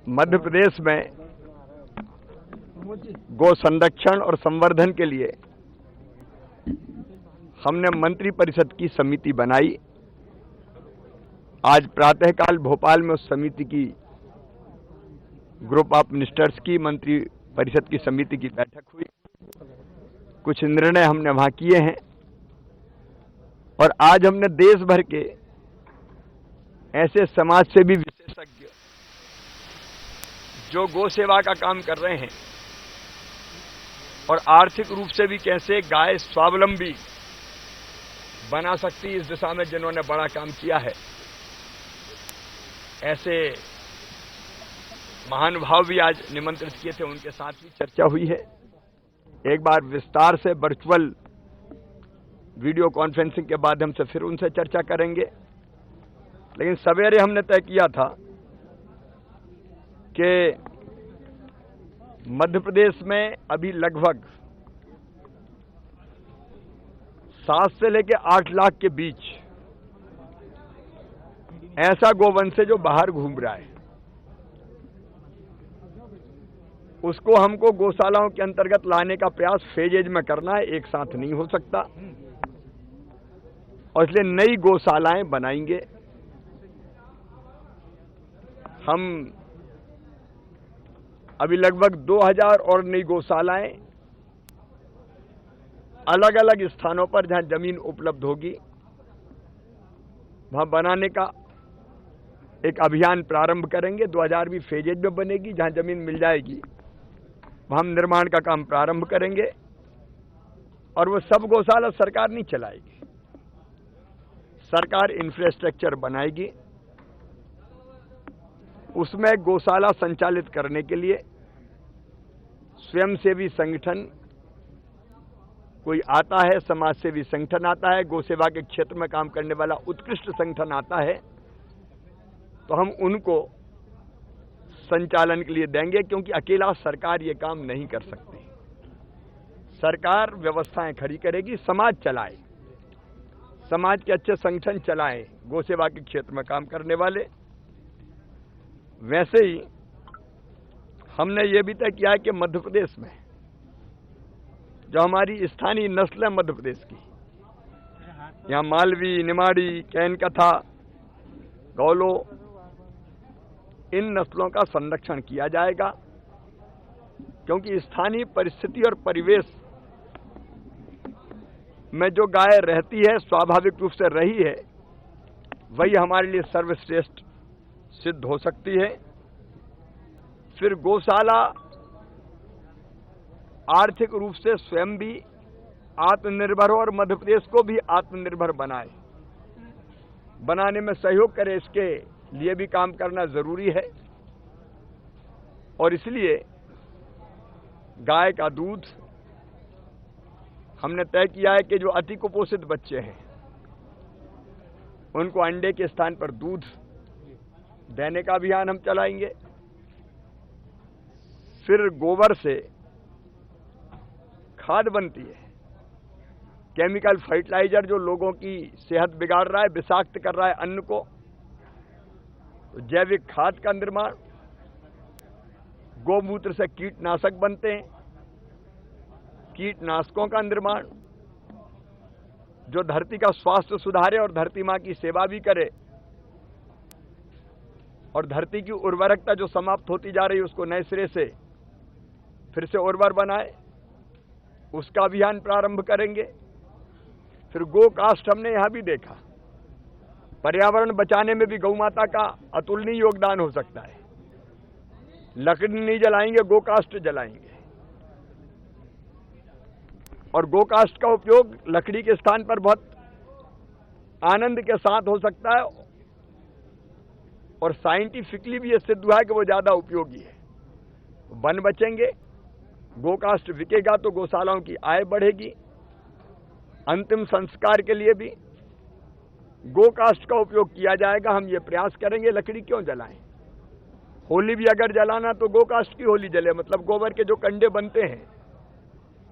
मध्य प्रदेश में गो संरक्षण और संवर्धन के लिए हमने मंत्री परिषद की समिति बनाई। आज प्रातःकाल भोपाल में उस समिति की ग्रुप ऑफ मिनिस्टर्स की मंत्री परिषद की समिति की बैठक हुई। कुछ निर्णय हमने वहां किए हैं और आज हमने देश भर के ऐसे समाज सेवी विशेषज्ञ जो गो सेवा का काम कर रहे हैं और आर्थिक रूप से भी कैसे गाय स्वावलंबी बना सकती इस दिशा में जिन्होंने बड़ा काम किया है, ऐसे महानुभाव भी आज निमंत्रित किए थे, उनके साथ भी चर्चा हुई है। एक बार विस्तार से वर्चुअल वीडियो कॉन्फ्रेंसिंग के माध्यम से फिर उनसे चर्चा करेंगे। लेकिन सवेरे हमने तय किया था कि मध्य प्रदेश में अभी लगभग 7 से लेकर 8 लाख के बीच ऐसा गोवंश है जो बाहर घूम रहा है। उसको हमको गौशालाओं के अंतर्गत लाने का प्रयास फेजेज में करना है, एक साथ नहीं हो सकता, और इसलिए नई गौशालाएं बनाएंगे। हम अभी लगभग 2000 और नई गौशालाएं अलग अलग स्थानों पर जहां जमीन उपलब्ध होगी वहां बनाने का एक अभियान प्रारंभ करेंगे। 2000 भी फेजेज में बनेगी, जहां जमीन मिल जाएगी वहां हम निर्माण का काम प्रारंभ करेंगे। और वो सब गौशाला सरकार नहीं चलाएगी, सरकार इंफ्रास्ट्रक्चर बनाएगी। उसमें गौशाला संचालित करने के लिए स्वयंसेवी संगठन कोई आता है, समाज सेवी संगठन आता है, गौ सेवा के क्षेत्र में काम करने वाला उत्कृष्ट संगठन आता है, तो हम उनको संचालन के लिए देंगे, क्योंकि अकेला सरकार ये काम नहीं कर सकती। सरकार व्यवस्थाएं खड़ी करेगी, समाज चलाए, समाज के अच्छे संगठन चलाए गौ सेवा के क्षेत्र में काम करने वाले। वैसे ही हमने ये भी तय किया है कि मध्य प्रदेश में जो हमारी स्थानीय नस्ल है मध्य प्रदेश की, यहाँ मालवी, निमाड़ी, कैन कथा, गौलो, इन नस्लों का संरक्षण किया जाएगा, क्योंकि स्थानीय परिस्थिति और परिवेश में जो गाय रहती है, स्वाभाविक रूप से रही है, वही हमारे लिए सर्वश्रेष्ठ सिद्ध हो सकती है। फिर गौशाला आर्थिक रूप से स्वयं भी आत्मनिर्भर हो और मध्य प्रदेश को भी आत्मनिर्भर बनाए, बनाने में सहयोग करे, इसके लिए भी काम करना जरूरी है। और इसलिए गाय का दूध हमने तय किया है कि जो अति कुपोषित बच्चे हैं उनको अंडे के स्थान पर दूध देने का अभियान हम चलाएंगे। फिर गोबर से खाद बनती है, केमिकल फर्टिलाइजर जो लोगों की सेहत बिगाड़ रहा है, विषाक्त कर रहा है अन्न को, तो जैविक खाद का निर्माण, गौमूत्र से कीटनाशक बनते हैं, कीटनाशकों का निर्माण जो धरती का स्वास्थ्य सुधारे और धरती मां की सेवा भी करे और धरती की उर्वरकता जो समाप्त होती जा रही है उसको नए सिरे से फिर से उर्वर बनाए, उसका अभियान प्रारंभ करेंगे। फिर गो कास्ट हमने यहां भी देखा, पर्यावरण बचाने में भी गौ माता का अतुलनीय योगदान हो सकता है। लकड़ी नहीं जलाएंगे, गो कास्ट जलाएंगे, और गो कास्ट का उपयोग लकड़ी के स्थान पर बहुत आनंद के साथ हो सकता है, और साइंटिफिकली भी यह सिद्ध हुआ है कि वो ज्यादा उपयोगी है। वन बचेंगे, गो कास्ट बिकेगा तो गौशालाओं की आय बढ़ेगी। अंतिम संस्कार के लिए भी गो कास्ट का उपयोग किया जाएगा। हम ये प्रयास करेंगे, लकड़ी क्यों जलाएं, होली भी अगर जलाना तो गो कास्ट की होली जले, मतलब गोबर के जो कंडे बनते हैं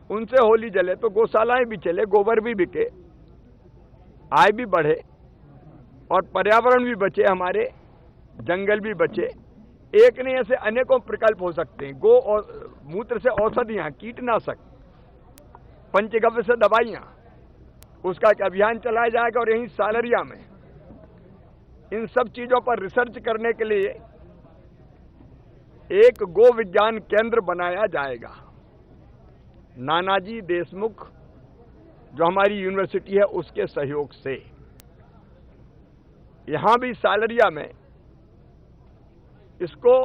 उनसे होली जले, तो गौशालाएं भी चले, गोबर भी बिके, आय भी बढ़े और पर्यावरण भी बचे, हमारे जंगल भी बचे, एक नहीं, ऐसे अनेकों प्रकल्प हो सकते हैं। गो और मूत्र से औषधियां, कीटनाशक, पंचगव्य से दवाइयां, उसका एक अभियान चलाया जाएगा। और यहीं सालरिया में इन सब चीजों पर रिसर्च करने के लिए एक गो विज्ञान केंद्र बनाया जाएगा। नानाजी देशमुख जो हमारी यूनिवर्सिटी है उसके सहयोग से यहां भी सालरिया में इसको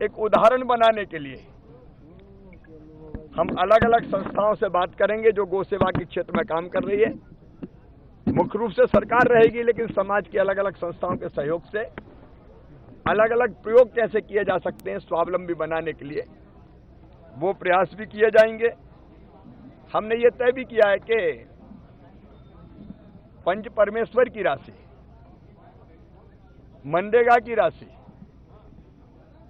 एक उदाहरण बनाने के लिए हम अलग अलग संस्थाओं से बात करेंगे जो गो सेवा के क्षेत्र में काम कर रही है। मुख्य रूप से सरकार रहेगी, लेकिन समाज की अलग अलग संस्थाओं के सहयोग से अलग अलग प्रयोग कैसे किए जा सकते हैं स्वावलंबी बनाने के लिए, वो प्रयास भी किए जाएंगे। हमने ये तय भी किया है कि पंच परमेश्वर की राशि, मनरेगा की राशि,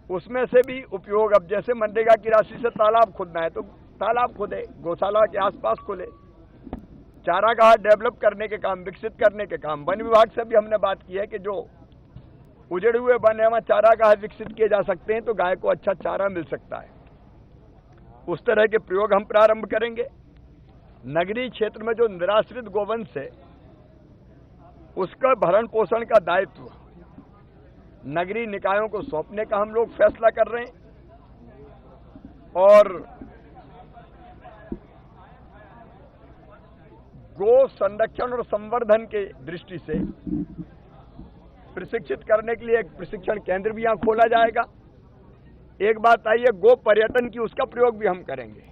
उसमें से भी उपयोग, अब जैसे मनरेगा की राशि से तालाब खोदना है तो तालाब खोदे, गौशाला के आसपास खोले, चारागाह डेवलप करने के काम, विकसित करने के काम। वन विभाग से भी हमने बात की है कि जो उजड़े हुए वन है वहां चारागाह विकसित किए जा सकते हैं तो गाय को अच्छा चारा मिल सकता है। उस तरह के प्रयोग हम प्रारंभ करेंगे। नगरीय क्षेत्र में जो निराश्रित गोवंश है उसका भरण पोषण का दायित्व नगरीय निकायों को सौंपने का हम लोग फैसला कर रहे हैं। और गो संरक्षण और संवर्धन के दृष्टि से प्रशिक्षित करने के लिए एक प्रशिक्षण केंद्र भी यहां खोला जाएगा। एक बात आई है गो पर्यटन की, उसका प्रयोग भी हम करेंगे।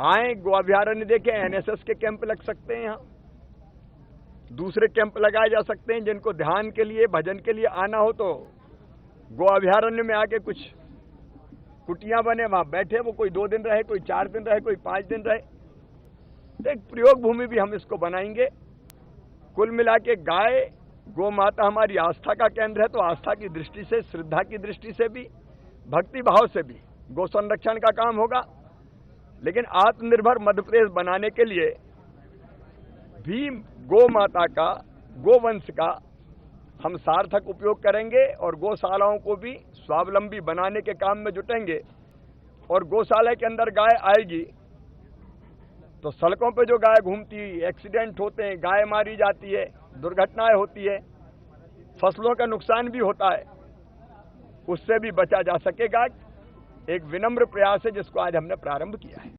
आए गो अभ्यारण्य देखें, एनएसएस के कैंप लग सकते हैं, यहाँ दूसरे कैंप लगाए जा सकते हैं। जिनको ध्यान के लिए, भजन के लिए आना हो तो गो अभ्यारण्य में आके कुछ कुटियां बने, वहां बैठे, वो कोई 2 दिन रहे, कोई 4 दिन रहे, कोई 5 दिन रहे। तो एक प्रयोग भूमि भी हम इसको बनाएंगे। कुल मिला के गाय, गो माता हमारी आस्था का केंद्र है, तो आस्था की दृष्टि से, श्रद्धा की दृष्टि से भी, भक्ति भाव से भी गो संरक्षण का काम होगा। लेकिन आत्मनिर्भर मध्य प्रदेश बनाने के लिए भी गो माता का, गोवंश का हम सार्थक उपयोग करेंगे और गौशालाओं को भी स्वावलंबी बनाने के काम में जुटेंगे। और गौशाला के अंदर गाय आएगी तो सड़कों पे जो गाय घूमती, एक्सीडेंट होते हैं, गाय मारी जाती है, दुर्घटनाएं होती है, फसलों का नुकसान भी होता है, उससे भी बचा जा सकेगा। एक विनम्र प्रयास है जिसको आज हमने प्रारंभ किया है।